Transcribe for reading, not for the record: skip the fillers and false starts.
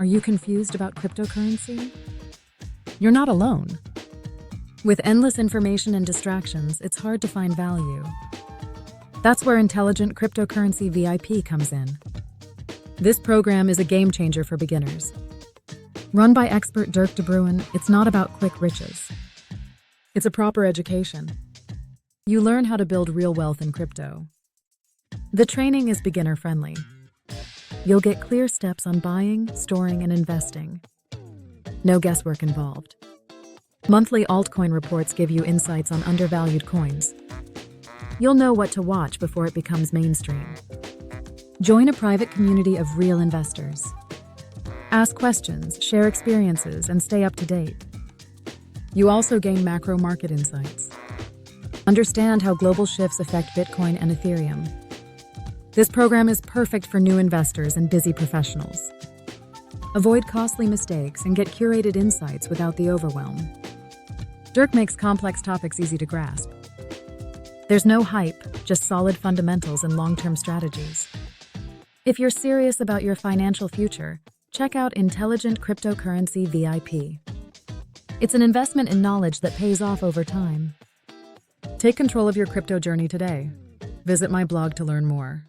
Are you confused about cryptocurrency? You're not alone. With endless information and distractions, it's hard to find value. That's where Intelligent Cryptocurrency VIP comes in. This program is a game changer for beginners. Run by expert Dirk De Bruin, it's not about quick riches. It's a proper education. You learn how to build real wealth in crypto. The training is beginner-friendly. You'll get clear steps on buying, storing, and investing. No guesswork involved. Monthly altcoin reports give you insights on undervalued coins. You'll know what to watch before it becomes mainstream. Join a private community of real investors. Ask questions, share experiences, and stay up to date. You also gain macro market insights. Understand how global shifts affect Bitcoin and Ethereum. This program is perfect for new investors and busy professionals. Avoid costly mistakes and get curated insights without the overwhelm. Dirk makes complex topics easy to grasp. There's no hype, just solid fundamentals and long-term strategies. If you're serious about your financial future, check out Intelligent Cryptocurrency VIP. It's an investment in knowledge that pays off over time. Take control of your crypto journey today. Visit my blog to learn more.